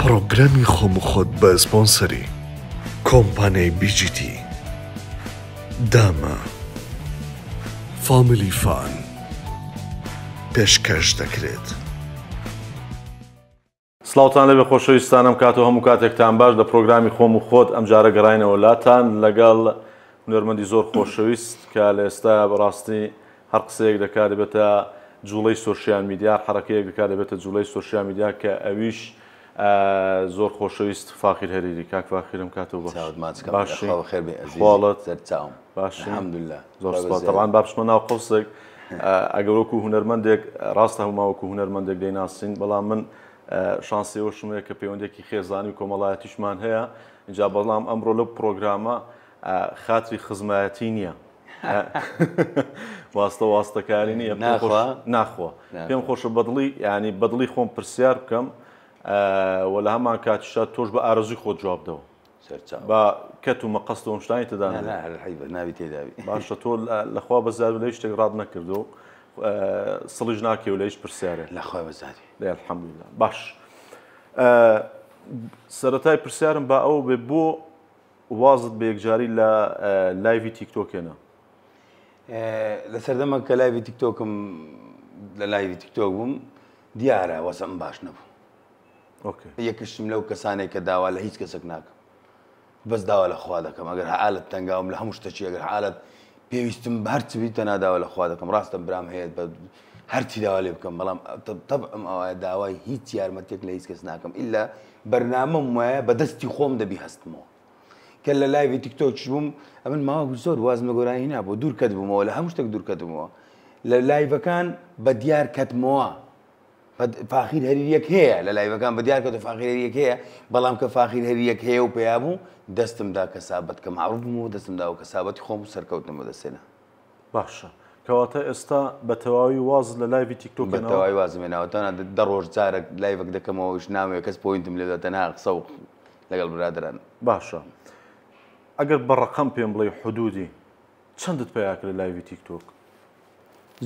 پرۆگرامی خۆم و خۆت بە سپۆنسەری کۆمپانیای بیجیتی داما فامیلی فان پێشکەش دەکرێت. سڵاوتان لەبێ خۆشەویستانم کاتەوە هەموو کاتێکتان باش لە پرۆگرامی خۆم و خۆت ئەم جارە گەڕاینەوە لاتان لەگەڵ هونەرمەندی زۆر خۆشەویست کە لە ئێستا بەڕاستی هەر قسەیەک دەکات دەبێتە جوڵەی سۆشیال میدیا، حرەکەیەک دەکات دەبێتە جوڵەی سۆشیال میدیا کە ئەویش زۆر خۆشەویست فاخیر هەریری. کاک فاخیرم کاتەوە باشی خۆڵەت باشی الحەمدولله زۆر سپاس. طبعاً با بچمە ناو قەوسێک ئەگەر وەکو هونەرمەندێک ڕاستە هەماوەکو هونەرمەندێک دەیناسین، بەڵام من شانسی ئەوشم هەیە کە پەیوەندێکی خێزانی و کۆمەڵایەتیشمان هەیە اینجا، بەڵام ئەمڕۆ لەو پرۆگرامە خاتری خزمەتی نییە، واستەکاری نییە، ناخوا پێم خۆشە بەدڵی ینی بەدڵی خۆم پرسیار بکەم وە لە هەمان کاتیشا تۆش بە ئارەزوی خۆت جوابدەوە بە کەت و مەقەست و شتانی تدانێت ناوی تێداوی باشە. تۆ لەخوا بەزار لە هیچ شتێک ڕاد نەکردو سڵیش ناکێ و لە هیچ پرسیارێک لەخوا بەزاری لێ الحەمدولله. باش سەرەتای پرسیارم با ئەو بێ بۆ وازت بە یەکجاری لە لایڤی تیکتۆکێنە؟ لە سەردەمە کە لایڤی تیکتۆکم لە لایڤی تیکتۆک بووم دیارە وەسەم باش نەبوو. یەکشم لەو کەسانێک کە داوا لە هیچ کەسێک ناکەم، بەس داوا لە خوا دەکەم. ئەگەر حالت تەنگاوم لە هەموو شتێکی، ئەگەر حالت پێویستم بە هەرچی بیتە ناداوا لە خوا دەکەم. ڕاستە برام هەیە بە هەرچی داوا لێ بکەم، بەڵام تەبعم ئەوایە داوای هیچ یارمەتێک لە هیچ کەس ناکەم ئیلا بەرنامەم وایە بەدەستی خۆم دەبی هەستمەوە. کە لە لایڤی تیکتۆکش بووم ئەمن ماوە زۆر وازمە گۆرانی نابوو، دوور کەت بوومەوە لە هەموو شتێک دوور کەتبوومەوە. لە لایڤەکان بە دیار کەتمەوە، فاخیر هەریریەک هەیە لە لایڤەکان بە دیار کەوتە فاخیر هەریریەک هەیە، بەڵام کە فاخیر هەریریەک هەیە و پێیا بوو دەستمدا کەسابەت کە معروف بووم و دەستمدا و کەسابەتی خۆم و سەرکەوتنم بەدەستێنە. باشە، کەواتە ئێستا بە تەواوی واز لە لایڤی تیکتۆک بە تەواوی وازمێناوە، تەنها دە ڕۆژ جارێک لایڤێک دەکەمەوەش نامەوێت کەس پۆینتم لێ تەنها قسە و لەگەڵ برادران. باشە، ئەگەر بە ڕەقەم پێم بڵێ حدودی چەندت پێیا کرد لە لایڤی تیکتۆک؟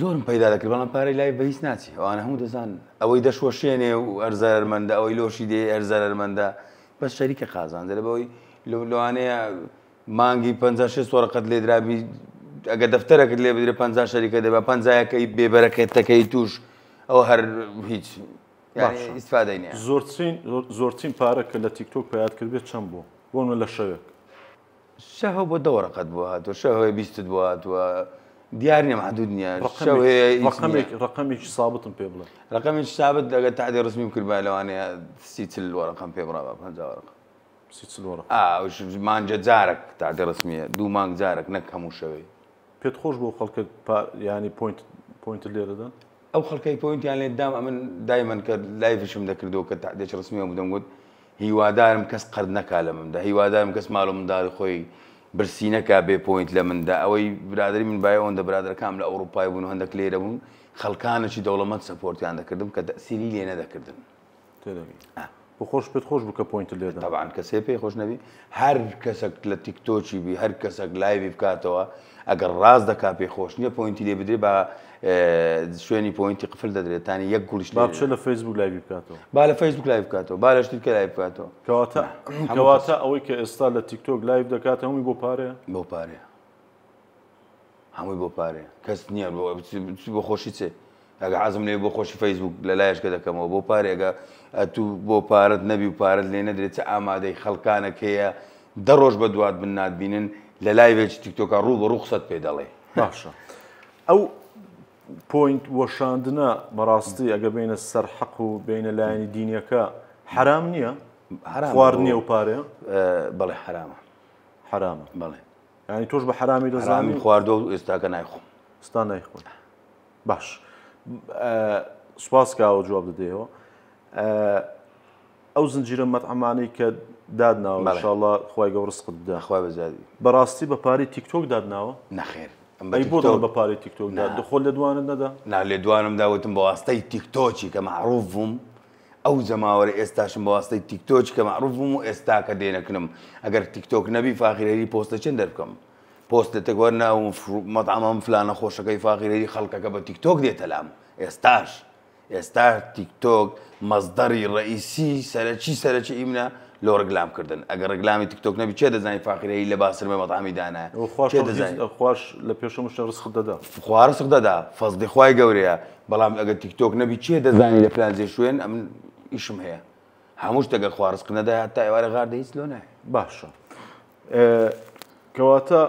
زۆرم پەیدا دەکرد، بەڵام پارەی لایڤ بە هیچ ناچی، ئەوانە هەموو دەزانن ئەوەی دەشوەشێنێ و هەرزەرمەندە، ئەوەی لۆشی دێ هەرزەرمەندە، بەس شەریکە قازانجە لەبەوەی لەوانەیە مانگی 56 وەرەقەت لێ درابی، ئەگە دەفتەرەکەت لێ بدرێ 50 شەریکە دەبا 50یەکەی بێبەرەکەتەکەی توش ئەو هەر هیچ ئیسفادەی نییە. زۆرترین پارە کە لە تیکتۆک پێیات کرد بێت چەند بوو؟ بۆ من لە شەوێک شەهۆ بۆ 2 وەرەقەت بووە هاتووە، شەهۆی 20 بووە هاتووە، دیار نییە محدود نییە. ڕقەمێکی سابتم پێ بڵێ. ڕقەمێکی سابت ئەگەر تعدی ڕسمیم کرد با لەوانەیە 30 وەرەقەم پێ بڕا 50 وەرەقە. 30 وەرەقە مانجە جارێک تعدی ڕسمیە، 2 مانگ جارێک نەک هەموو شەوەی. پێت خۆش بۆ خەڵکە ینی پۆینت لێدەدەن؟ ئەو خەڵکەی پۆینتیان لێ دام. ئەمن دایمەن کە لایڤشم دەکردەوە کە تعدێک ڕسمیەوە بدەم گوت هیوادارم کەس قەرد نەکا لە مندا، هیوادارم کەس ماڵ و منداڵی خۆی برسی نەکا بێ پۆینت لە مندا. ئەوەی برادری من باە ئەوەندە برادەکەم لە ئەوروپای بوون و هەندێک لێرە بوون، خەڵکانێکی دەوڵەمەند سەپۆرتیان دەکردم کە تەسیری لێ نەدەکردن. بۆ خۆش پێت خۆش بوو کە پۆینت لێدەن؟ طبعاً کەسێ پێی خۆش نەبی، هەر کەسێک لە تیکتۆکی بی، هەر کەسێک لایڤی بکاتەوە ئەگەر ڕاست دەکا پێی خۆش نییە پۆینتی لێ بدرێ بە شوێنی پۆینتی قفل دەدرێت تانی یەک گوڵیش با بچێت لە فەیسبوک لایڤی بکاتەوە، با لە فەیسبوک لایڤ بکاتەوە، با لە شتێک کە لایڤ بکاتەوە. کەواتە ئەوەی کە ئێستا لە تیکتۆک لایڤ دەکات هەمووی بۆ پارەیە؟ بۆ پارەیە، هەمووی بۆ پارەیە، کەس نییە بۆ خۆشی چێ. ئەگە حەزم لێ بۆ خۆشی فەیسبوک لە لایەشکە دەکەمەوە بۆ پارێ، ئەگە تو بۆ پارەت نەبی و پارەت لێ نەدرێت چه ئامادەی خەڵکانێک هەیە 10 ڕۆژ بە دوات بناتبینن لە لایڤێکی تیکتۆکە ڕوو بە ڕوو قسەت پێ دەڵێ. باشە، ئەو پۆینت وەشاندنە بەڕاستی ئەگە بینە سەر حەق و بینە لایەنی دینیەکە حرام نییە؟ خواردنیە و پارەیە؟ بەڵێ حرامە، حرامە بەڵێ. ینی تۆش بە حرامی دەزانی؟ خواردۆ و ئێستاکە نایخۆم. ئێستا نایخۆن. باش، سوپاس کاوە جواب دەدەیەوە. ئەو زنجیرە مەطعەمانەی کە دادناوە ئینشاڵڵا خوای گەورە ڕزقت بدات. خوا بەزادی. بەڕاستی بە پارەی تیکتۆک دادناوە؟ نەخێر. ئەی بۆ دەڵێ بە پارەی تیکتۆک داد؟ دخۆل لە دوانت نەدا؟ نا لێ دوانم داوتم بە واستەی تیکتۆکی کە معروف بووم، ئەو زەماوەرە ئێستاشم بە واستەی تیکتۆکی کە معروف بووم و ئێستا کە دێنەکەم. ئەگەر تیکتۆک نەبی فاخیرهەری پۆستە چەند دەربکەم؟ پۆستێتێک وەرنا و مەطعەمەم فلانە خۆشەکەی فاخیرهەری خەڵکەکە بە تیکتۆک دێتە لام. ئێستاش ئێستا تیکتۆک مەزدەری ڕئیسی سەرەکی ئیمنە لۆ ڕگلامکردن ئەگەر ڕگلامی تیکتۆک نەبی چێ دەزانی فاقیرەی لە باسرمە مەطعامی دانایە خوش لە پێشەمە ڕزق دەدا خوا ڕزق دەدا فەزلی خوای گەورەیە بەڵام ئەگەر تیکتۆک نەبی چێ دەزانی لە پلانجێ شوێن ئەم ئیشم هەیە هەمووش دەگەر خوا ڕزق نەدای هەتا ئێوارە غاردە هیچ لۆ نایە باشە کەواتە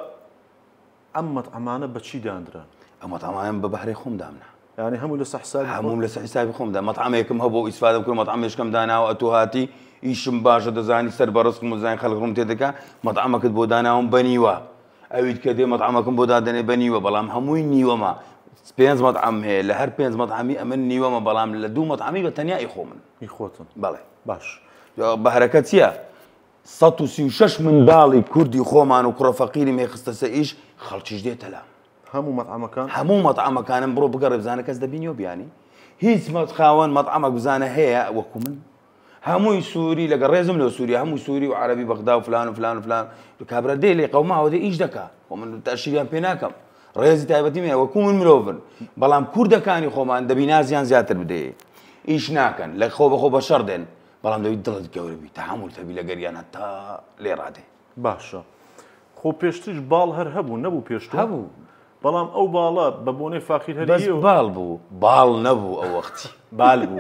ئەم مەطعەمانە بەچی دانران ئەم مەطعەمانە بە بەهرەی خۆم دامنا ینی هەموو لە حسابی هەموم لەسەر حسابی خۆمدا مەطعەمێکم هەبوو ئیسفادە بکەم مەطعەمێشکەم داناوە ئەتۆ هاتی ئیشم باشە دەزانی سەر بە ڕزقم و زانی خەڵک ڕووم تێ دەکا مەطعەمەکەت بۆ داناوم بەنیوە ئەویت کە دێ مەطعەمەکەم بۆ دادەنێ بەنیوە بەڵام هەمووی نیوەمە پێنج مەطعەم هەیە لە هەر پێنج مەطعەمی ئەمە نیوەمە بەڵام لە دوو مەطعەمی بە تەنیا ئیخۆ من میخۆتن بەڵێ باش بەهرەکە چییە 136 منداڵی کوردی خۆمان و کوڕە فەقیری مێخستە سە ئیش خەڵکیش دێتە لام هەموو مەطعەمەکان هەموو مەطعەمەکانم بڕۆ بگەڕێ بزانە کەس دەبینیەوە بیانی هیچ خاوەن مەطعەمەک بزانە هەیە وەکو من هەمووی سووری لەگە ڕێزم لە سووری هەمووی سووری و عەرەبی بەغدا و فلان و فلان و فلان کابرا دێ لێ قەوماوە دێ ئیش دەکا و من تەشیریان پێ ناکەم ڕێزی تایبەتی مێ وەکو من مرۆڤن بەڵام کوردەکانی خۆمان دەبینا زیان زیاتر بدەیە ئیش ناکەن لە خۆ بەخۆ بە شەڕ دێن بەڵام دەوی دڵت گەورە بی تەحموڵ تەبی لە گەریان هەتا لێ ڕادێ باشە خۆ پێشترش باڵ هەر هەبوو نەبوو پێشتر هەبوو بەڵام ئەو باڵە بە بۆنەی فاقیر هەریە باڵ بوو باڵ نەبوو ئەو وەختی بال بوو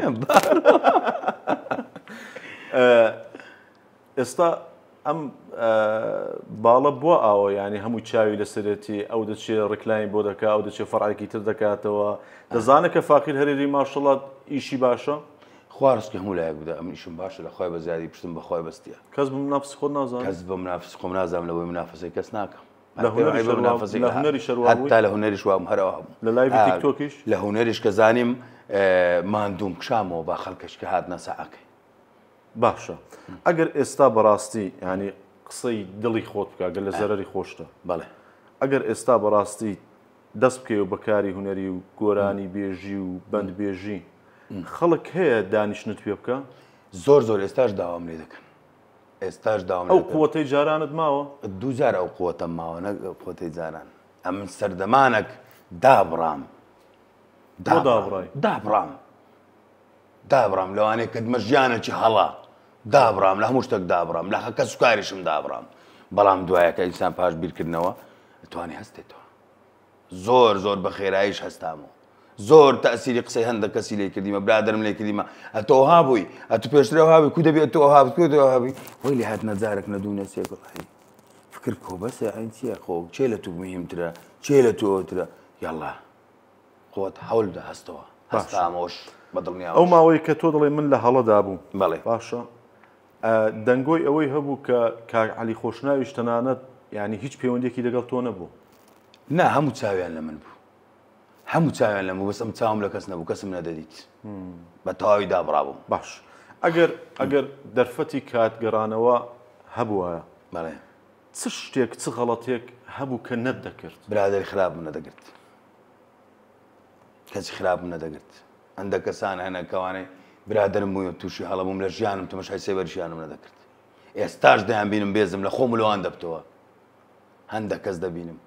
ئێستا ئەم باڵە بووە ئاوە ینی هەموو چاوی لەسەرەتی ئەو دەچێت ڕکلاین بۆ دەکات ئەو دەچێت فەرعێکی تر دەکاتەوە دەزانێت کە فاقیر هەرێری ماشەڵات ئیشی باشە خوارسکە هەموو لایەک بدە ئەم ئیشم باشە لە خۆی بە زیادی پشتم بە خۆی بەستیە کەس بم نافس خۆ نازانێت کەس بە منافس خۆم نازانم لەوەی منافسەی کەس ناکەم لە هونەری شەروابووی تا لە هونەری شوام هەرەوە هەبوو لە لایڤی تیکتۆکیش لە هونەریش کە زانیم ماندوم کشامەوە با خەڵکەش کە هات نەسەعەکەی باشە ئەگەر ئێستا بەڕاستی ینی قسەی دڵی خۆت بکە گەر لە زەرری خۆشتە بەڵێ ئەگەر ئێستا بەڕاستی دەست بکەوە بەکاری هونەری و گۆرانی بێژی و بەندبێژی خەڵک هەیە دانیشتت پێ بکە زۆر زۆر ئێستاش داوام لێ دەکەن ئێستاش داوام ئەو قووەتەی جارانت ماوە دووجار ئەو قووەتەم ماوە نەک قووەتەی جاران ئەم سەردەمانێک دابڕام دابڕام لەوانەیە کە ژیانێکی هەڵا دابڕام لە هەموو شتێک دابڕام لە کە سوکاریشم دابڕام بەڵام دوایەکە ئینسان پاش بیرکردنەوە دەتوانێت هەستێتەوە زۆر زۆر بە خێراییش هەستامەوە زۆر تەسیری قسەی هەندێک کەسی لێ کردیمە برادرم لێ کردیمە ئەتۆ هابووی ئەتو پێشترەوە هابووی کو دەبێت تۆ هابووی کو دەوە هابووی وەی لێ هات نەجارێک نەدوو نەسێک وڵی فکر کۆ بەسێ ئەین چییە خۆ چێ لە تو مهمترە چێ لە تۆ ئەوترە یاڵا خۆت هەوڵ بدە هەستەوە هەستامەوەش بەدڵنیا ئەو ماوەی کە تۆ دەڵێ من لە هەڵەدا بوو بەڵێ باشە دەنگۆی ئەوەی هەبوو کە کاک عەلی خۆشناویش تەنانەت ینی هیچ پەیوەندێکی لەگەڵ تۆ نەبوو نا هەموو چاویان لە من بوو هەموو چاویان لە من بوو بەسم چاوم لە کەس نەبوو کەسم نەدەدیت بە تەواوی دابڕابووم باش ئەگەر دەرفەتی کاتگەڕانەوە هەبووایە بەڵێ چ شتێک چ غەڵەتێک هەبوو کە نەت دەکرد برادری خراپم نەدەگرت کەسی خراپم نەدەگرت هەندێک کەسان هەنە کەوانەی برادرم بووی تووشی هەڵەبووم لە ژیانم تەماشای سێبەرشیانم نەدەکرد ئێستاش دەیان بینم بێزم لە خۆم لەوان دەبتەوە هەندێک کەس دەبینم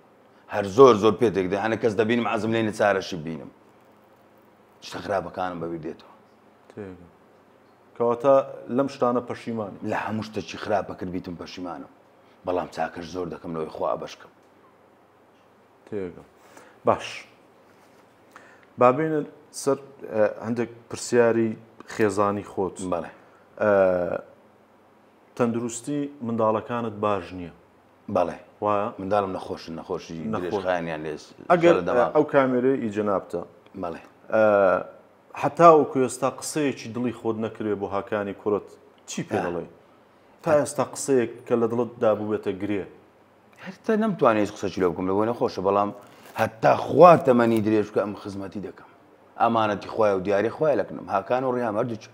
هەر زۆر زۆر پێتێک دێ هەنە کەس دەبینم عەزم لێ نەچارەشی بینم شتە خراپەکانم بەبیر دێتەوە کەواتە لەم شتانە پەشیمانی لە هەموو شتێکی خراپە کرد بیتم پەشیمانم بەڵام چاکەش زۆر دەکەم لەوەی خوا بەشکەم تێگەم باش بابێنە سەر هەندێک پرسیاری خێزانی خۆت بەڵێ تەندروستی منداڵەکانت باش نییە بەڵێ وایە منداڵم نەخۆشن نەخۆشی درێژخایانیان لێس ئەگەر ئەو کامێرەی ئیجەنابتە بەڵێ حتا وەکو ئێستا قسەیەکی دڵی خۆت نەکرێ بۆ هاکانی کوڕت چی پێ دەڵێ تا ئێستا قسەیەک کە لە دڵت دابووێتە گرێ هەرتا نەمتوانێت قسەی لێ بکەم لەبۆی نەخۆشە بەڵام هەتا خوا تەمەنی درێژ بکە ئەم خزمەتی دەکەم ئەمانەتی خوایە و دیاری خوای لەکنم هاکان و ڕێهام هەردووچ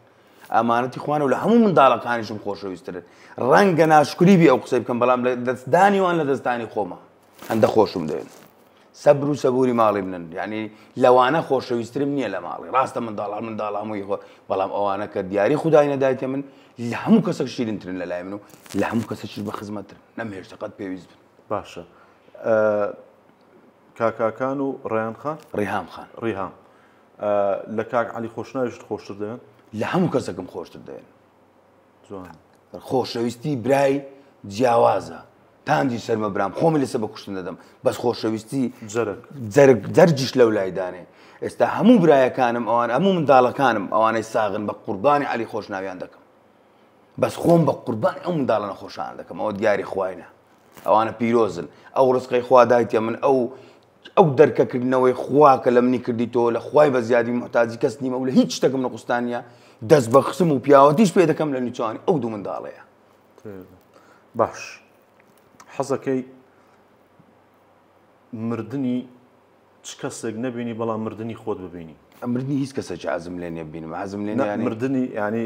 ئەمانەتی خوانە و لە هەموو منداڵەکانیشم خۆشەویستترن ڕەنگە ناشکری بی ئەو قسەی بکەم بەڵام لە دەستدانیوان لە دەستانی خۆمە هەندە خۆشم دێن سەبر و سەبوری ماڵی منن یعنی لەوانە خۆشەویستترم نییە لە ماڵی ڕاستە منداڵ هەمووی خۆ بەڵام ئەوانە کە دیاری خودای نەدایتە من لە هەموو کەسێک شیرینترن لە لای من و لە هەموو کەسێکیش بە خزمەتترن نەمهێشتە قەت پێویست بن باشە کاکاکان و ڕێیان خان ڕێهام خان ڕێهام لە کاک علی خۆشناویشت خۆشتر دەوێن لە هەموو کەسێکم خۆشتر دەوێن جوان خۆشەویستی برای جیاوازە تاندی سەرمە برام خۆمی لەسەر بە کوشتن دەدەم بەس خۆشەویستی جەرجیش لەو لایدانێ ئێستا هەموو برایەکانم ئەوان هەموو منداڵەکانم ئەوانەی ساغن بە قوربانی علی خۆشناویان دەکەم بەس خۆم بە قوربانی ئەو منداڵە نەخۆشان دەکەم ئەوە دیاری خوایە ئەوانە پیرۆزن ئەو ڕزقەی خوا دایتە من ئەو دەرکەکردنەوەی خوا کە لە منی کردیتەوە لە خوای بە زیادی محتاجی کەس نیمە و لە هیچ شتێکم نەقوستانیە دەست بە خسم و پیاوەتیش پێ دەکەم لە نیچوانی ئەو دوو منداڵەیە باش حەزەکەی مردنی چ کەسێک نەبینی بەڵام مردنی خۆت ببینی مردنی هیچ کەسێکی حەزم لێ نییە ببینم حەزم لێ نییە مردنی ینی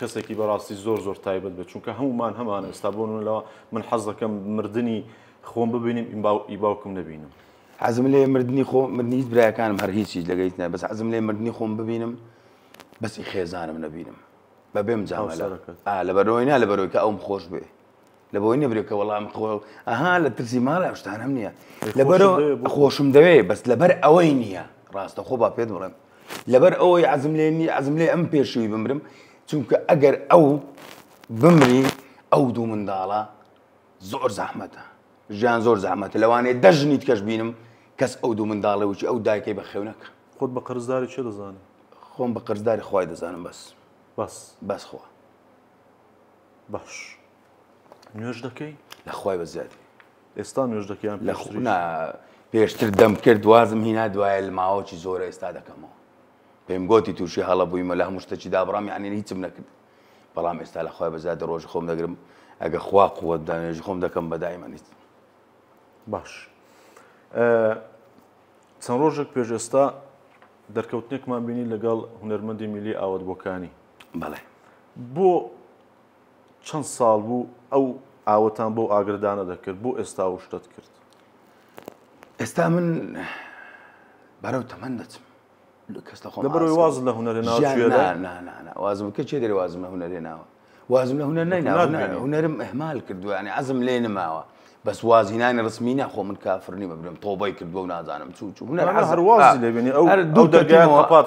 کەسێکی بەڕاستی زۆر تایبەت بێت چونکە هەمومان هەمان ئێستا بۆنەوە من حەز دەکەم مردنی خۆم ببینیم ئیباوکم نبینم حەزم لێ مردنی خۆ مردنی هیچ برایەکانم هەر هیچی لەگەیت نایە بەس حەزم لێ مردنی خۆم ببینم بەسی خێزانم نبینم بە بێم جامەلە لەبەرەوەی لەبەرەوەی کە ئەوم خۆش بێ لەبەوەی نەبرێکە وەڵام ئەها لە ترسی ماڵە شتانم نییە لەبەرەوە خۆشم دەوێ بەس لەبەر ئەوەی نییە ڕاستە خۆ با پێت بڵێم لەبەر ئەوەی عەزم لێ نییە عەزم لێ ئەم پێشووی بمرم چونکە ئەگەر ئەو بمری ئەو دوو منداڵە زۆر زەحمەتە ژیان زۆر زەحمەتە لەوانەیە دەژنیت کەش بینم کەس ئەو دوو منداڵە وچی ئەو دایکەی بە خێونەکە خۆت بە قەرزداری چێ دەزانێت خۆم بە قەرزداری خوای دەزانم بەس خۆ باش نوێژ دەکەی لە خوای بە زیادی ئێستا نوێژ دەکەیان لە پێشتر دەم کرد وازم هینا دوایە لە ماوەکی زۆرە ئێستا دەکەمەوە پێم گوتی تووشی هەڵە بوویمە لە هەموو شتێکی دابڕام یعنی هیچم نەکرد بەڵام ئێستا لە خوای بە زیادی ڕۆژ خۆم دەگرم ئەگە خوا قووەت دا نوێژی خۆم دەکەم بەدایمە نیست باش چەند ڕۆژێک پێش ئێستا دەرکەوتنێکمان بینی لەگەڵ هونەرمەندی میلی ئاوەتبۆکانی بەڵێ بۆ چەند ساڵ بوو ئەو ئاوەتان بۆ ئاگردانە دەکرد بۆ ئێستا و شتت کرد ئێستا من بەرەو تەمەن دەچم کەس لەبەرەوەی وازت لە هونەرێناوە وازم کە چێ دەری وازم لە هونەرێناوە وازم لە هونەر نەیناوە هونەرم ئەهمال کردووە ینی عەزم لێ نماوە بەس وازینانی ڕسمی ناخۆ من کافرنی بەبرم تۆبەی کردووە و نازانم چوو هونەر هەروازی لێبێنی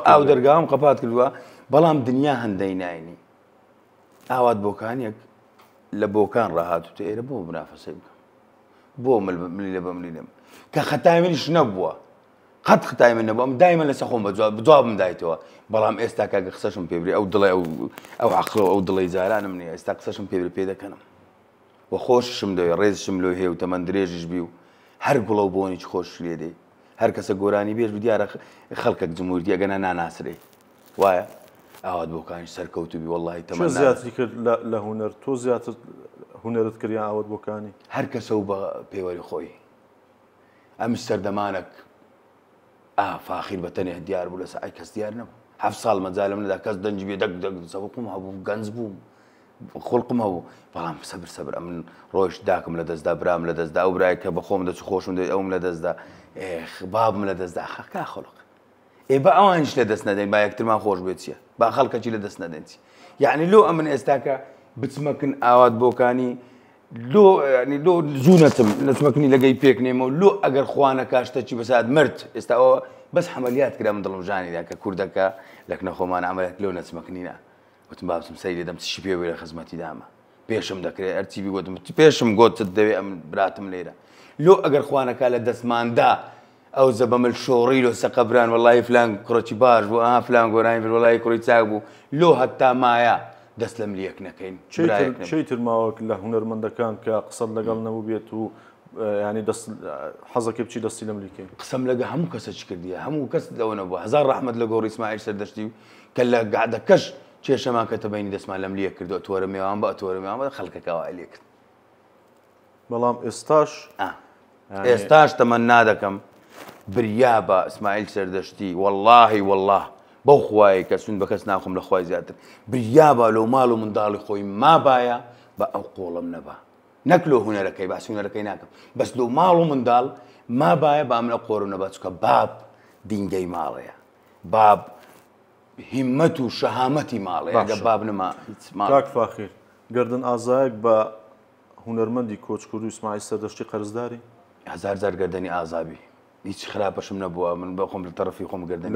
ئەو دەرگاوم قەپات کردووە بەڵام دنیا هەندەی ناینی ئاوات بۆکانێک لە بۆکان ڕاهاتوتە ئێرە بۆ منافەسەی بکەم بۆ ملی لە بەملیلم کە خەتای منیش نەبووە قەت خەتای من نەبووە دایمە لەسەر خۆم بجوابم دایتەوە بەڵام ئێستا کاگە قسەشم پێ بری ئەو دڵێ ئەو عەقڵ ئەو دڵی جارانم نییە ئێستا قسەشم پێ پێ دەکەنم و خۆششم دەوێت ڕێزشم لۆ هەیە و تەمەند درێژش بی و هەر گوڵە و بۆنیش خۆش لێ دەی هەر کەسە گۆرانی بێژ دیارە خەڵکێک جمهوریتی ئەگەنە ناناسرێ وایە ئاوات بۆکانی سەرکەوتوبی وەڵڵاهی تەمەند زیاتری کرد لە هونەر تۆ زیاتر هونەرت کردیان ئاوات بۆکانی هەر کەسە و بە پێوەری خۆی ئەم سەردەمانێک فاخیر بە تەنێ دیار بوو لەسەر ئای کەس دیار نەبوو 7 ساڵ مەجالم نەدا کەس دەنجی بێ دەک سەوقم هەبوو گەنج بووم خۆڵقم هەبوو بەڵام سەبر من ڕۆیش داکم لە دەستدا برام لە دەستدا ئەو برای کە بە خۆم دەچ خۆشم دەوێت ئەوم لە دەستدا بابم لە دەستدا خەکا خۆڵق با ئەوانش لە دەست نەدەین با یەکترمان خۆش بێت چییە با خەڵکەکی لە دەست نەدەین چی یعنی لۆ ئەمن ئێستاکە بچمەکن ئاوات بۆکانی لۆ زوو نەچمەکنی لەگەی پێک نێمە و لۆ ئەگەر خوانە کاشتەکی بەسات مرد ئێستا ئەوە بەس حەمەلیات کرا من دڵم ژانیدا کە کوردەکە لەکنە خۆمان ئەمەلێک لەو نەچمەکنینە وتم بابچم سەیری دەم چی پێ وێرە خزمەتی دامە پێشم دەکرێت ئەرچی گوتم پێشم گوتت دەوێ ئەم براتم لێرە لۆ ئەگەر خوانەکە لە دەستماندا ئەو زەبەمل شۆڕی لۆ سەقەبران وەڵی فلان کوڕی باش بوو فلان گۆرانی وەڵی کوڕی چاک بوو لۆ هەتا مایە دەست لەم لەک نەکەین چیتر ماوەک لە هونەرمەندەکان کە قسەت لەگەڵ نەبوو بێت و ینی حەزەکە بچی دەستی لەم لیکەین قسەم لەگە هەموو کەسەی کردیە هەموو کەس لەوە نەبووە هەزار ڕەحمەت لە گۆڕی ئیسماعیل سەردەشتی کە لە گعدەکەش کێشەمان کە تەبەینی دەستمان لەم لێ کردو تۆرە میوان بە تۆرە میوان بە خەڵکەکەوە لێ کرد بەڵام ئێستاش تەمەن نادەکەم بریا بە ئیسماعیل سەردەشتی والله بەو خوای کە سون بە کەس ناخۆم لە خوای زیاتر بریا بە لەو ماڵ و منداڵی خۆی مابایە بە ئەو قۆڵم نەبا نەک لۆ هونەرەکەی باسی هونەرەکەی ناکەم بەس لەو ماڵ و منداڵ مابایە بە ئەمە قۆڕ نەبا چکە باب دینگەی ماڵەیە باب هیممەت و شەهامەتی ماڵەیە ئەگە باب نەما کاک فاخیر گردن ئازایەک بە هونەرمەندی کۆچکورد و ئیسماعیل سەردەشتی قەرزداری هەزار جار گەردەنی ئازابی هیچ خراپەشم نەبووە من بە خۆم لە تەرەفی خۆم گەردەنی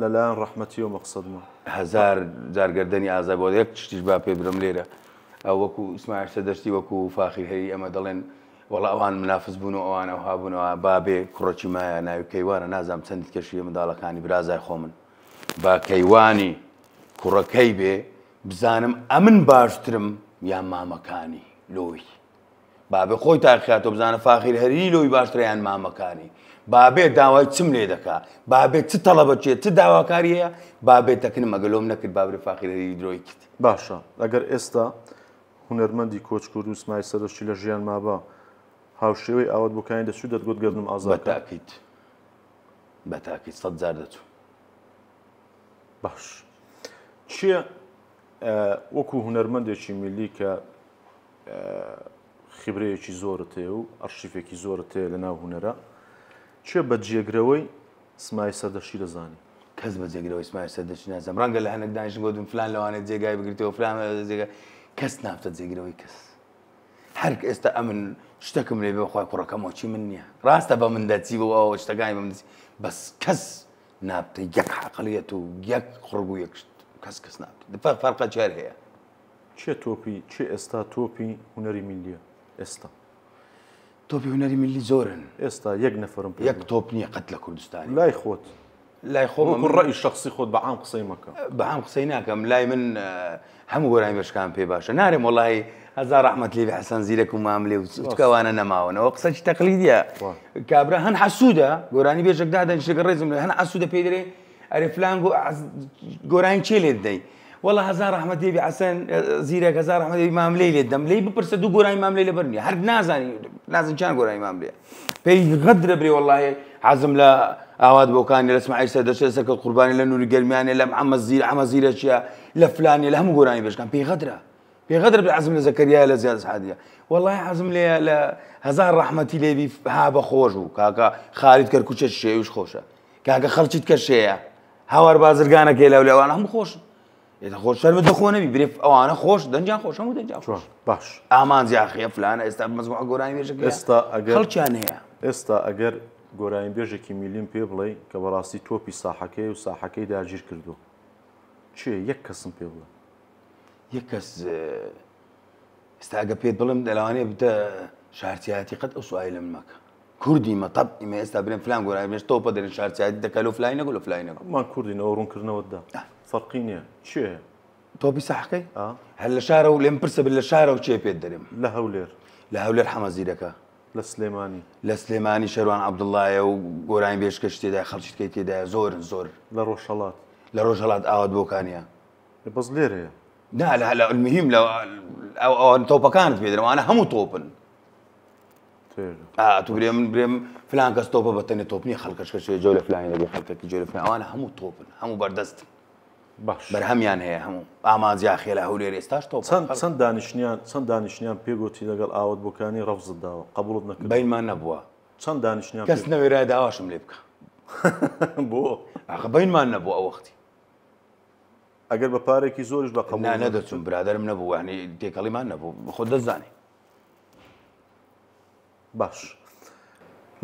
لەلایەن ڕەحمەتی و مەقسەدمە هزار جار گەردەنی ئازا بۆ یەک شتیش با پێ برم لێرە ئەو وەکو ئیسماعیل سەدەشتی وەکو فاخیر هەیە ئەمە دەڵێن وەڵا ئەوان منافس بوون و ئەوانە هابوونەوە بابێ کوڕەکی مایە ناوی کەیوانە نازانم چەندی کەشیە منداڵەکانی برازای خۆمن با کەیوانی کوڕەکەی بێ بزانم ئەمن باشترم یان مامەکانی لۆی بابێ خۆی تاقیاتۆ بزانە فاخیر هەری لۆی باشترە یان مامەکانی بابێ داوای چم لێ دەکا بابێ چ تەڵەبەچێت چ داواکاری هەیە بابێ تەکنم ئەگەلۆم نەکرد بابرێ فاخیر هەری درۆی کرد باشە ئەگەر ئێستا هونەرمەندی کۆچکورد و ئیسماعیل سەدەشتی لە ژیان مابە هاوشێوەی ئاوات بۆکانی دەچوو دەتگوت گەردم ئازاکە بەتاکیت 100 جار دەچوو باش چییە وەکو هونەرمەندێکی میلی کە خیبرەیەکی زۆرت هەیە و ئەرشیفێکی زۆرت هەیە لەناو هونەرە چییە بە جێگرەوەی ئیسماعیل سەدەشتی دەزانی کەس بە جێگرەوەی ئیسماعیل سەدەشتی نازانم ڕەنگە لە هەندێک دانیشتن گوتم فلان لەوانێت جێگای بگریتەوە فلان جێگا کەس نافتە جێگرەوەی کەس هەر ئێستا ئەمن شتێکم لێ بێ خۆی کوڕەکەمەوەچی من نییە ڕاستە بە من دەچی بۆ ئەوە شتەکانی بە من دەچی بەس کەس نابتە یەک عەقڵیەت و یەک خوڕگ و یەک کەس نابتە فەرقە چێر هەیە چێ تۆپی چێ ئێستا تۆپی هونەری میلیە ئێستا تۆپی هونەری میلی زۆرن ئێستا یەک نەفرم یەک تۆپ نییە قەت لە کوردستانی لای خۆت لای خۆم ڕەئی شخصی خۆت بە عام قسەی مەکە بە عام قسەی ناکەم لای من هەموو گۆرانی بەشکان پێ باشە نارێم وەڵاهی هەزار ڕەحمەت لێبێ حەسەن زیرەک و ماملێ و چکەوانە نەماونەوە قسەی تەقلیدیە کابرا هەن حەسوودە گۆرانی بێژێکدا دەنیشتێکە ڕێزم لێ هەن حەسوودە پێی دەرێ ئەرێ فلان گۆرانی چێ لێت دەی والله هزار ڕەحمەت لێبێ حەسەن زیرەک هزار ڕەحمەت لێبێ ماملەی لێت دەم لێی بپرسە دوو گۆرانی ماملەی لەبەر نییە هەر نازانی چیان گۆرانی ماملەیە پێی غەدرە برێ وەڵاهی حەزم لە ئاوات بۆکانی لە ئیسماعیل سەدەشتی سەرکە قوربانی لە نووری گەرمیانێ لە محەممەد زیرە چیە لە فلانێ لە هەموو گۆرانی بێژکان پێی غەدرە پێغەدر حەزم لە زەکەریا لە زیاد حادیە والله حەزم لێ لە هزار ڕەحمەتی لێبی ها بە خۆش و کاکە خالید کەرکوچە شێویش خۆشە کاکە خەڵکیت کە شەیە هاوار بازرگانەکەی لەو لێوانە هەموو خۆشن ئێتە خۆش شەرمت بەخۆ نەبی برێ ئەوانە خۆش دەنجیان خۆش هەموو دەنجیان خۆش باش ئامانجی ئاخیە فلانە ئێستا مەزموع گۆرانی بێژەکە ئێستا ئەگەر خەڵکیان هەیە ئێستا ئەگەر گۆرانی بێژێکی میلیم پێ بڵێ کە بەڕاستی تۆپی ساحەکەی و ساحەکەی داگیر کردو چێ یەک کەسم پێ بڵێ یەک کەس ئێستا ئەگە پێت بڵم دەلەوانەیە بتە شارتیاتی قەت ئەو سوای لە من مەکە کوردی مەتەب ئێمە ئێستا برێن فلان گۆرانی بێژ تۆپە دەرێن شارتیاتی دەکە لەو فلای نەگو لە فلای نەگو ئەمان کوردینەوە ڕوونکردنەوەدا فەرقی نییە چێ تۆپی ساحەکەی هەر لە شارە و لێم پرسە لە شارە و چێ پێت دەرێم لە هەولێر لە هەولێر حەمەزیرەکە لە سلێمانی لە سلێمانی شەروان عەبدوڵڵایە و گۆرانی بێژکەش تێدای خەڵکی تێدایە زۆرن زۆر لە ڕۆژهەڵات لە ڕۆژهەڵات ئاوات بۆکانیە بەس لێرەیە نا لە المهم لە ئەو تۆپەکانت پێدرێم ئەوانە هەموو تۆپن تو برێم فلان کەس تۆپە بەتەنێ تۆپ نیە خەڵکەشکە جۆ لە فلانی دەبێ خەڵکەکی جۆ لە فلان ئەوانە هەموو تۆپن هەموو بەردەستن باش بەرهەمیان هەیە هەموو ئامانجیا خێلە هەولێر ئێستاش تۆپ چەند دانیشتیان پێگوتی لەگەڵ ئاوات بۆکانی ڕەفزت داوە قبوڵت نەکرد بینمان نەبووە چەند دانیشتیان کەس نەوێرای داواشم لێ بکە بۆ ئاخە بینمان نەبووە ئەو وەختی ئەگەر بە پارێکی زۆریش بە قبول نەدەچوون برادرم نەبوو یعنی تێکەڵیمان نەبوو خۆ دەزانی باش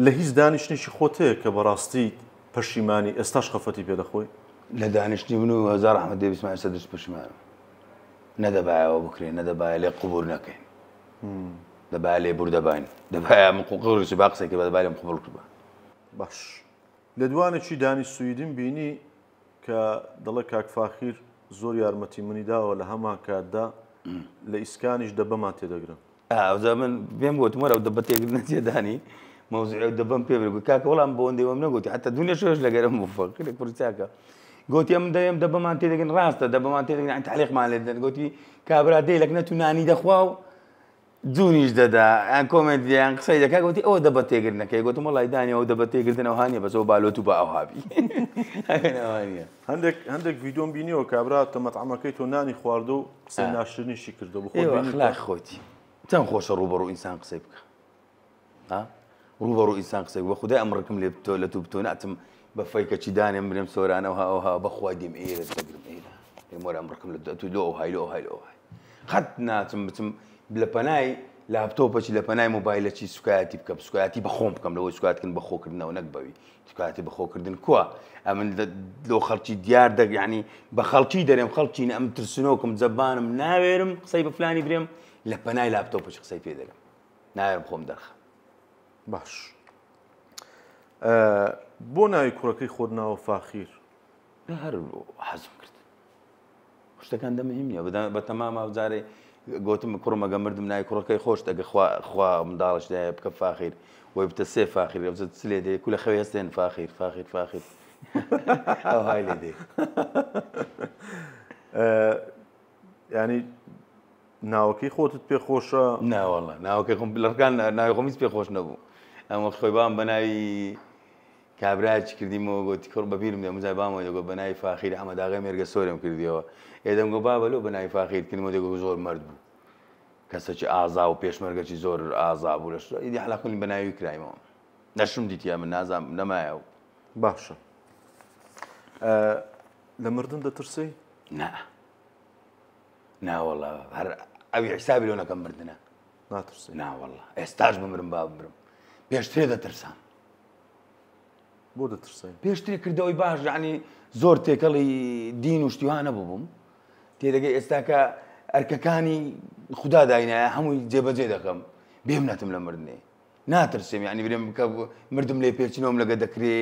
لە هیچ دانیشتێکی خۆت هەیە کە بەڕاستی پەشیمانی ئێستاش خەفەتی پێدەخۆی لە دانیشتنی من و هەزار ڕەحمەت لێبێ ئیسماعیل سەدەشتی پەشیمانم نەدەبایەوە بکرێن نەدەبایە لێ قبول نەکەین دەبایە لێ بوور دەباین دەبایە من قوقڕی با قسێکی بە دەبایە لێم قبول کردبە باش لە دوانێکی دانی سویدن بینی کە دەڵێ کاک فاخیر زۆر یارمەتی منی داوە لە هەمان کاتدا لە ئیسکانیش دەبەمان تێدەگرن ئەوزە من پێم گوتم وەرە دەبە تێگرتنە تێدانی مەوزوعی دەبەم پێ بگوت کاکە وەڵام بۆ ئەوەندەوەم نەگوتی حتا دونیا شۆش لەگەرم فەقیرێک پرسیاکە گوتی ئەم دەیەم دەبەمان تێدەگرن ڕاستە دەبەمان تێدەگرن ئەن تعلیقمان لێ دەن گوتی کابرا دەیلەک نەتو نانی دەخوا و جوونیش دەدا ئەن کۆمنتیان قسەی دەکا گوتی ئەوە دەبە تێگرنەکەی گوتم وەڵای دانیەوە دەبە تێگرتنەوە هانیە بەسەوە بالۆت و بە ئەوهابی هەندێک ڤیدۆم بینیەوە کابرا تەمەتعەمەکەی تۆ نانی خواردە و قسەی ناشرنیشی کردو بخۆخلاق خۆتی چەند خۆشە ڕوبەڕوو ئینسان قسەی بکە ڕوبەڕوو ئینسان قسەی بە خودای ئەمڕکم لێ بتۆ لە تو بتۆ ناتم بە فەیکەچی دانێم برێم سۆرانەوە ئەوها بەخوای دێم ئێرە دەگرم ئێرە ئێم وەرە ئەمڕکم لە تو لۆ ئەوهای لۆ ئەوهای لۆ ئەوهای خەت ناچم بچم لە پەنای لاپتۆپەی لە پەنای مۆبایلەکی سوکایەتی بکەم سوکایەتی بەخۆم بکەم لەوەی سوکاتکردن بەخۆکردنەوە نەک بەوی سوکاتی بەخۆکردن کووە ئەمن لۆ خەڵکی دیار دەگەیانی بە خەڵکی دەرێم خەڵکی ئەم ترسنۆکم زەبانم ناوێرم قسەی بە فلانی برێم لە پەنای لاپتۆپەش قسەی پێ دەرم ناوێرم خۆم دەرخە باش بۆ ناوی کوڕەکەی خۆت ناوە فاخیر هەر حەزم کرد شتەکان دەمەهم نییە بە تەمام ئەوجارێ گوتم کوڕمەگە مردم نای کوڕەکەی خۆش دەگە خوا منداڵش دایە بکە فاخیر وی بتە سێ فاخیر ئەوزت سلێ دێ کولە خەوێ هەستێن فاخیر فاخیر فاخیر ئەو های لێ دێ ینی ناوەکەی خۆتت پێ خۆشە ناوەڵە ناوەکەی خۆم لەڕکان ناوی خۆم هیچ پێ خۆش نەبوو ئەمە خۆی بام بە ناوی کابراایکی کردیمەوە گوتی کوڕ بەبیرم دێ مزای بامەوە دەگۆ بە ناوی فاخیر ئەمەداغی مێرگە سۆرم کردیەوە ئێدەم گۆ بابە لەو بە ناوی فاخیرکردنەوە دەگۆ زۆر مرد بوو کەسێکی ئازا و پێشمەرگەی زۆر ئازا بوو لە ئیدی حەلاقلی بە ناوی کرایمەوە نەشم دیتە من نازام نەمایە باشە لە مردن دەترسی؟ ناوەڵە هەر ئەوی حیسابی لۆ نەکەم مردنە ناترسی ناوەڵە ئێستاش بمرم با بمرم پێشترێ دەترسام بۆ دەترسی؟ پێشتری کردەوەی باش یعنی زۆر تێکەڵی دین و شتیوان نەبوو بووم تێدەگەی ئێستاکە ئەرکەکانی خوددا داینایە هەمووی جێبەجێ دەکەم بێم نەتم لە مردنێ ناترسێم یعنی برێم بکە مردم لێ پێچینەوەم لەگە دەکرێ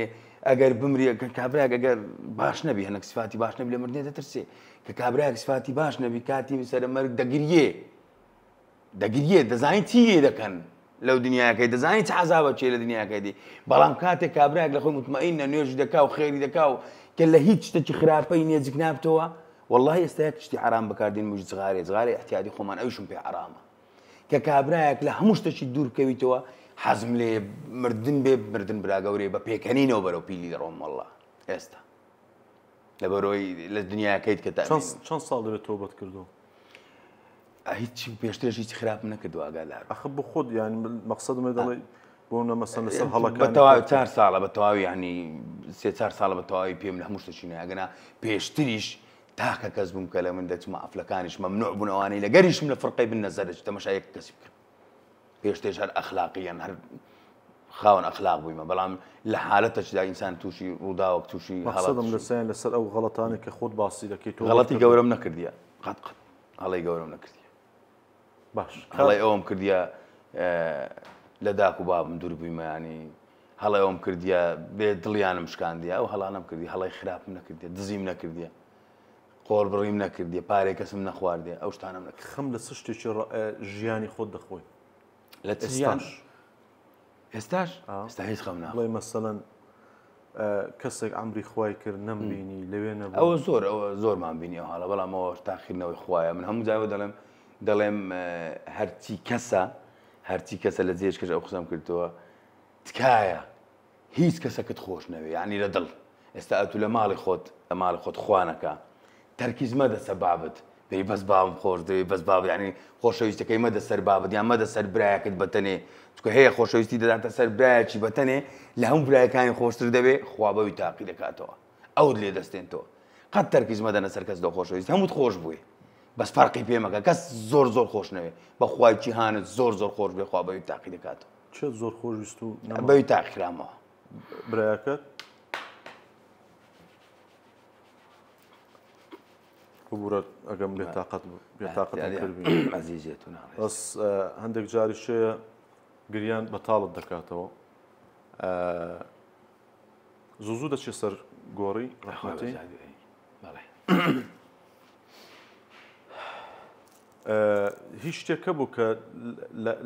ئەگەر بمری کابراک ئەگەر باش نەبی هەنێک سفاتی باش نەبی لە مردنێ دەترسێ کە کابراک سفاتی باش نەبی کاتی سەرە مەرگ دەگریێ دەزانین چی دەکەن لەو دنیاکەی دەزانی چ عەزابە چێ لە دنیاکەی دی بەڵام کاتێک کابراک لە خۆی مطمئینە نوێژی دەکا و خێری دەکا و کە لە هیچ شتێکی خراپەی نێزیک نابتەوە والله ئێستا شتی حرام بەکاردێن موژ جغارێ احتیاطی خۆمان ئەویشم پێ حرامە کە کابراایەک لە هەموو شتێکی دوور بکەویتەوە حەزم لێ مردن بێ مردن برا گەورێ بە پێکەنینەوە بەرەو پیلی دەڕۆم والله ئێستا لەبەرەوەی لە دنیاکەیت کە چەند ساڵ دەبێت تۆبەت کردو هیچ پێشترش هیچ خراپ نەکردو ئاگادار ئەخە بۆ خۆت یانی مەقسەدمە دەڵێ بۆ نەمەسەن لەسەر هەڵەکان بەتەواوی 4 ساڵە بەتەواوی ینی 3-4 ساڵە بەتەواوی پێم لە هەموو شتێکی ناگەنا پێشتریش تاکە کەس بووم کە لە من دەچمە ئەفلەکانیش مەمنوع بوون ئەوانەی لە گەریشم لە فڕقەی بن نەزەرش تەماشا یەک کەسی بکەم پێشتێش هەر ئەخلاقیان هەر خاوەن ئەخلاق بوویمە بەڵام لە حالەتەشدا ئینسان تووشی ڕووداوە تووشی مەقسەدم لەسەیان لەسەر ئەو غەڵەتانی کە خۆت باسی دەکەیت غەڵەتی گەورەم نەکردیە قەت هەڵەی گەورەم نەکردیە باش هەڵی ئەوم کردیە لە داک و بابم دوور بوویمە ینی هەڵی ئەوم کردیە بێ دڵیانم شکاندیە ئەو هەڵانم کردی هەڵی خراپم نەکردیە دزیم نەکردیە قۆڵ بڕیم نەکردیە پارێک کەسم نەخواردیە ئەو شتانم نەکرد خەم لە شتێکی ژیانی خۆت دەخۆی لە ئێستاش ئێستا هیچ خەم ناخۆم بڵێ مەسەڵەن کەسێک ئەمری خوای کرد نەمبینی لەوێ نەبوو ئەوە زۆرمان بینی ئەو هەڵە بەڵام ئەوە تاخیرنەوەی خوایە من هەموو جاوە دەڵێم هەرچی کەسە لە جێش کرد ئەو قسەم کردەوە تکایە هیچ کەسەکەت خۆش نەوێ یعنی لە دڵ ئێستا ئەتو لە ماڵی خۆت خوانەکە تەرکیز مەدە سەر بابت پێی بەس باوم خۆش دەوێت بەس باب یعنی خۆشەویستەکەی مەدە سەر بابت یان مەدە سەر برایەکەت بەتەنێ چکە هەیە خۆشەویستی دەداتە سەر برایەکی بەتەنێ لە هەموو برایەکانی خۆشتر دەبێ خوا بەوی تاقی دەکاتەوە ئەوت لێ دەستێنتەوە قەت تەرکیز مەدەنە سەر کەس دە خۆشەویست هەمووت خۆش بووی بەس فەرقی پێمەکە کەس زۆر خۆش نەوێ بە خوای جیهانت زۆر خۆش بێ خوا بەوی تاقی دەکاتەوە چێت زۆر خۆشویست و بەوی تاقیرامەوە برایەکەت بورە ئەگەم بێتاقەت کردبی عەزیزێت و ناڕێت بەس هەندێک جاری شەیە گریان بەتاڵت دەکاتەوە زوو دەچێت سەر گۆڕی ڕەحمەتی هیچ شتێکە بوو کە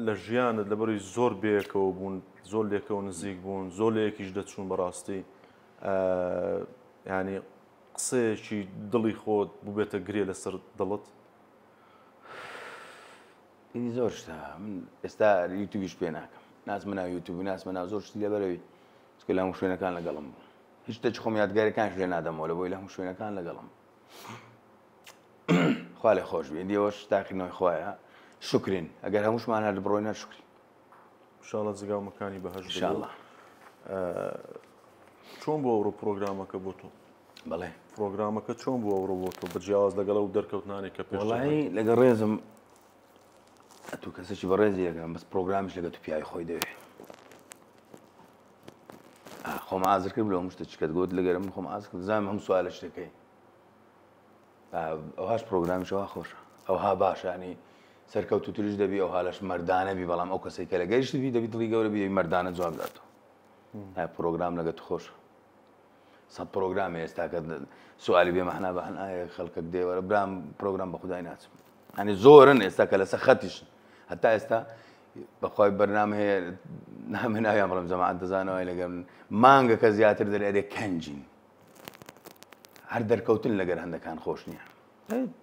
لە ژیانت لەبەروی زۆر بێکەوە بوون زۆر لێکەوە نزیک بوون زۆر لە یەکیش دەچوون بەڕاستی ینی قسەیەکی دڵی خۆت ببێتە گرێ لەسەر دڵت ئینی زۆر شتە من ئێستا یوتیوبیش پێ ناکەم ناسمە ناو یوتیوب ناسمە ناو زۆر شتی لەبەرەوەی چکە لە هەموو شوێنەکان لەگەڵم بوو هیچ شتێکی خۆم یادگاریەکانش لێ نادەمەوە لەبۆی لە هەموو شوێنەکان لەگەڵم خوا لێ خۆش بێ ئەوەش تاقیینەوەی خوایە شکرین ئەگەر هەمووشمان هەر بڕۆی نەر شکری انشاءالله جگاومەکانی بەهەش انشاءالله چۆن بۆ ئەوڕۆ پرۆگرامەکە بۆ تۆ بەڵێ پرۆگرامەکە چۆن بۆ ئەوڕۆ بۆ تۆ بەجیاواز لەگەڵ ئەو دەرکەوتنانی کە پێش وەڵاهی لەگەڵ ڕێزم تو کەسێکی بەڕێزی لەگەم بەس پرۆگرامیش لەگە تو پیاوی خۆی دەوێ خۆم ئازر کرد لەو شتە چکەت گوت لەگەرم خۆم ئازر کرد زانم هەم سوالە شتەکەی ئەوهاش پرۆگرامیشەوە خۆشە ئەوها باشە ینی سەرکەوتو توریش دەبی ئەو هالەش مەردانەبی بەڵام ئەو کەسێک کە لە گەیشتبی دەبی دڵی گەورە بی مەردانە جواب داتەوە پرۆگرام لەگە تو خۆشە سەد پرۆگرامێ ئێستا کە سوالی بێ مەحنا بە هەنایە خەڵکەک دێوەرە برام پرۆگرام بە خودای ناچم ینی زۆرن ئێستا کە لەسەر خەتیشن هەتا ئێستا بەخوای بەرنامە هەیە نامێ ناویان بەڵام جەماعەت دەزانەوەی لەگەم مانگە کە زیاتر دەرێ کەنجین هەر دەرکەوتن لەگەر هەندەکان خۆش نییە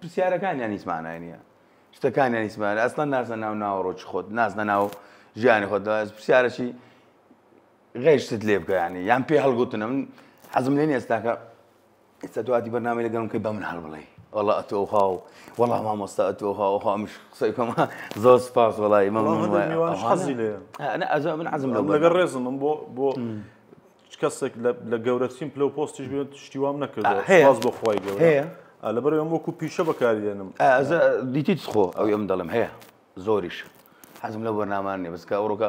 پرسیارەکانیان هیچ مانای نییە شتەکانیان هیچ مانای ئەسڵەن نازنە ناو ناوەڕۆکی خۆت نازنە ناو ژیانی خۆت پرسیارەکی غێشتت لێ بکە ینی یان پێ هەڵگوتنە من حەزم لێ نیە ئێستا کە ئێستا دواتی بەرنامەی لەگەڵم کەی بە من هەڵ بڵێ وەڵا ئەتۆ ئەوخاو وەڵا مامۆستا ئەتۆ ئەوخاو ئەمش قسەی کۆمە زۆر سپاس وەڵی حەزی لێ من حەزم لەگەڵ ڕێزم من بۆ کەسێک لە گەورەترین پلە و پۆستیش بێت شتی وام نەکرد سپاس بۆ خۆی گەورە هەیە لەبەر ئەم وەکو پیشە بەکاردێنم دیتیت خۆ ئەو ئەم دەڵم هەیە زۆریش حەزم لە بەرنامان نیە بەسکە ئەوڕۆکە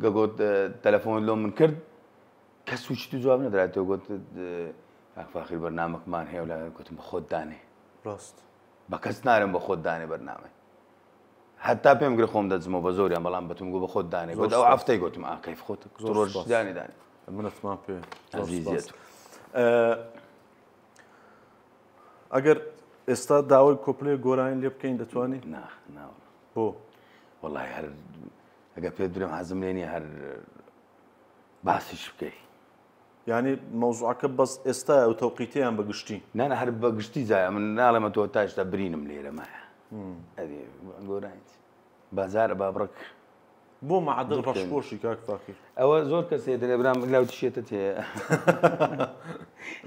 گەگۆت تەلەفۆن لۆ من کرد کەس سوچی تو جواب نەدراتەوە گوت فاخیر بەرنامەکمان هەیە و گوتم بە خۆت دانێ ڕاست بە کەس نارم بە خۆت دانێ بەرنامە هەتا پێم گرە خۆم دەچمەوە بە زۆریان بەڵام بەتم گو بە خۆت دانێ گوت ئەو ئەفتەی گوتم ئاکەیف خۆت ڕۆژ دانی دانێ منەتمان پێ عزیزیت ئەگەر ئێستا داوای کۆپلەی گۆرانی لێ بکەین دەتوانین بۆ وەڵای هەر ئەگە پێ درێم حەزم لێ نیە هەر باسیش بکەی ینی مەوزوعەکە بەس ئێستا ئەو تەوقیتیان بەگشتی نانە هەر بەگشتی زایە من ناڵێمە تۆ تا ئێستا برینم لێرە مایە ئەدێ گۆرانیت بازارە بابڕک بۆ مەعەدڵ ڕەشپۆشی کاک فاخیر ئەوە زۆر کەسێ دەێبرام لاو تشێتە تێ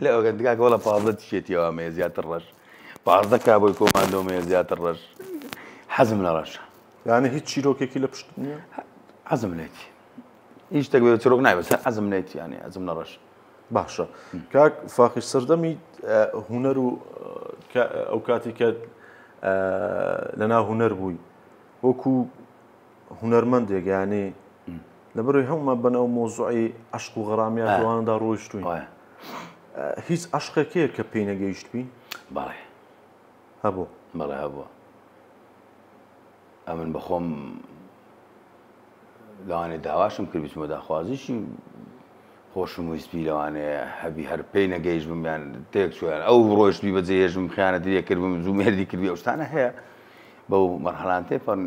لە ئەوگەن دگاکە وەڵە پازە تشێتیەوە مەیە زیاتر ڕەش پازدە کا بۆی کۆماندۆمەیە زیاتر ڕەش حەزم لە ڕەشە یانە هیچ چیرۆکێکی لە پشت نییە حەزم لێتی هیچ شتێک بێ چرۆک نایبێت حەزم لێتی ینی حەزم لە ڕەش باشە کاک فاخیر سەردەمی هونەر و ئەو کاتی کە لەناو هونەر بووی وەکو هونەرمەندێک یانێ لەبەرەوەی هەمومان بەناو مۆزوعی عەشق و غەرامیات جواندا ڕۆیشتوین هیچ عەشقێکەیە کە پێی نەگەیشتبی بەڵێ هەبوو بەڵێ هەبووە ئەمن بەخۆم لەوانێ داواشم کرد بچمە داخوازیشی خۆشم ویستی لەوانەیە هەبی هەر پێی نەگەیشت بم یان تێک چویان ئەو ڕۆیشتبی بەجێ هێژم خیانەتی لێ کردبم زوومێردی کردی ئەو شتانە هەیە بەو مەرحەڵان تێپەڕن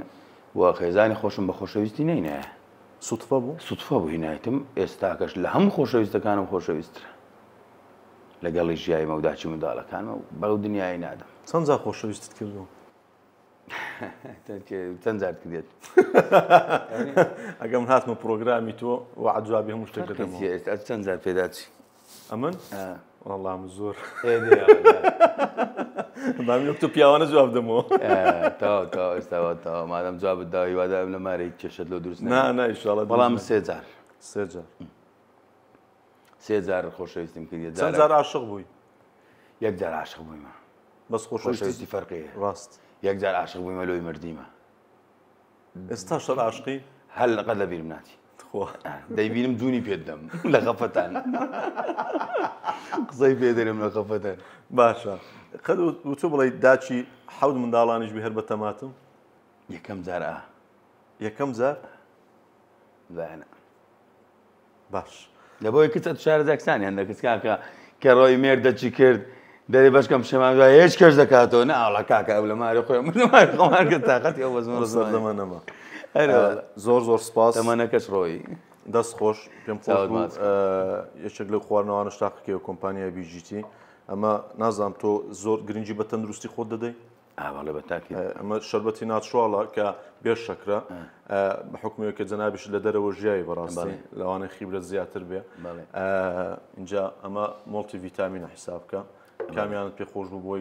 وە خێزانی خۆشم بە خۆشەویستی نەینایە سوتفە بوو سوتفە بوو هینایەتم ئێستاکەش لە هەموو خۆشەویستەکانم خۆشەویسترە لەگەڵی ژیای مەوداچی منداڵەکانمە بەو دنیای نادەم چەند جار خۆشەویستت کردو چەند جار کردێت ئەگەم هاتمە پرۆگرامی تۆ وعد جوابی هەموو شتێک دەدەمەوە ئێستا چەند جار پێداچی ئەمن وەڵام زۆر بامی تۆ پیاوانە جواب دەمەوە تا ئێستاوە تا مادەم جوابت داوی وادە لە مارە هیچ کێشت لەو دروست نا ئینشاڵڵا بەڵام سێ جار سێ جار خۆشەویستیم کردێت چەند جار عاشق بووی یەک جار عاشق بوویمە بەس خۆشەویستی فەرقەیە ڕاست یەک جار عاشق بوویمە لۆی مردیمە ئێستا شەر عاشقی هەر لەقەت لە بیرم ناچی دەیبینم جوونی پێت دەم لە خەفەتان قسەی پێ دەرم لە خەفەتان باشە قەت وتۆ بڵێ داچی حەوت منداڵانیش بێ هەر بە تەماتم یەکەم جار یەکەم جار زانە باش لەبەوەی کچە شارە جاکسانی هەندە کچکاکە کە ڕۆی مێردە چی کرد دەری بەشکەم شەمان دوای هیچ کەس دەکاتەوە ناوڵە کاکە ئەو لە ماری خۆی من ماری خۆمان کرد تاقەتی ئەو بەزمە سەردەمە نەما زۆر سپاس تەمەنەکەش ڕۆی دەست خۆش پێم خۆش بوو یەکێک لە خواردنەوانە شتاقەکەی و کۆمپانیای بیجیتی ئەمە نازانم تۆ زۆر گرنگی بە تەندروستی خۆت دەدەی ئاواڵە بە تاکی ئەمە شەربەتی ناچواڵە کە بێ شەکرە بە حکومەوە کە جەنابیش لە دەرەوە ژیایی بەڕاستی لەوانەیە خیبرەت زیاتر بێ اینجا ئەمە مۆڵتی ڤیتامینە حیساب بکە کامیانت پێ خۆش بوو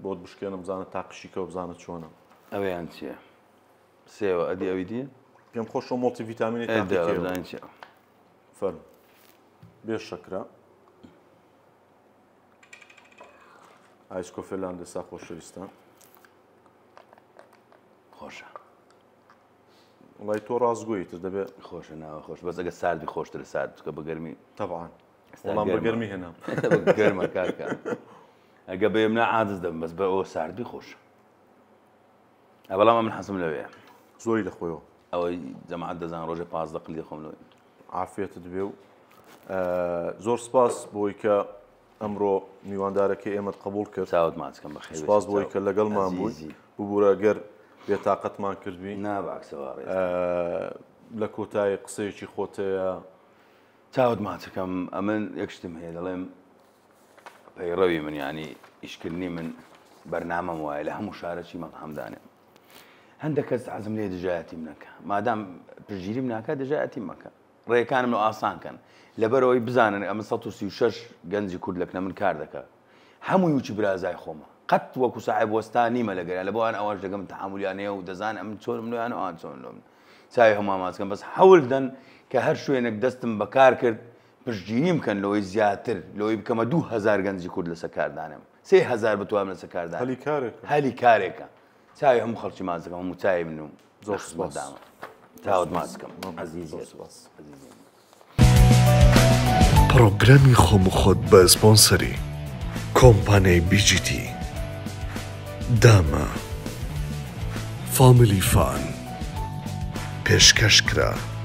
بۆت بشکێنم بزانە تاقشیکە و بزانە چۆنە ئەوەیان چییە سێوە ئەدی ئەوی دیە پێم خۆشەوە مۆڵتی ڤیتامینی فەرم بێ شەکرە ئایسکۆفێلان دەسا خۆشەویستە خۆشە وڵی تۆ ڕاستگویت دەبێت خۆشە ناوە خۆش بەس ئەگە ساردی خۆشترە سارد کە بە گەرمی طبعا وەڵام بە گەرمی هێنام گەرمە کاکە ئەگە بێم نا عادز دەبم بەس بە ئەوە ساردی خۆشە بەڵام من حەزم لەوەیە زۆری لە خۆیەوە ئەوەی جەماعەت دەزان ڕۆژێ 15 قلی خۆم لەوەی عافێتت بێ و زۆر سپاس بۆی کە ئەمڕۆ میواندارەکە ئێمەت قبول کرد چاوت ماچکەم بەخێر سپاس بۆی کە لەگەڵمان بووی ببوورە گەر بێتاقەتمان کردوی ناباکسەوە لە کۆتایی قسەیەکی خۆتەیە چاوت ماچەکەم ئەمن یەک شتم هەیە دەڵێم پەیڕەوی من ینی ئیشکردنی من بەرنامەم وایە لە هەموو شارەکی مەقامدانێ هەندێک کەس حەزم لێ دژایەتیم نەکە مادام پشگیریم ناکە دژایەتیم مەکە ڕێیەکانم لە ئاسانکەن لەبەرەوەی بزانن ئەمە 136 گەنجی کورد لەکنە من کار دەکە هەمووی وچی برازای خۆمە قەت وەکو ساحب وەستا نیمە لەگەر لە بۆوان ئەوەش دەگەم تەحمولیانەیە و دەزان ئەم چۆنم لەوانە ئەوان چۆن لۆم چاوی هەموو ماچکەم بەس هەوڵ دەن کە هەر شوێنێک دەستم بەکار کرد پشتگیری بکەن لەوەی زیاتر لەوەی بکەمە 2000 گەنجی کورد لەسەر کاردانم 3000 بتوانم لەسەر کاردان هەلی کارێکە چاوی هەموو خەڵکی ماچەکەم هەموو چاوی من و زۆر سپاس چاوت ماچکەم عەزیزی پرۆگرامی خۆم و خۆت بە سپۆنسەری کۆمپانیای بیجیتی داما فامیلی فان پێشکەشکرا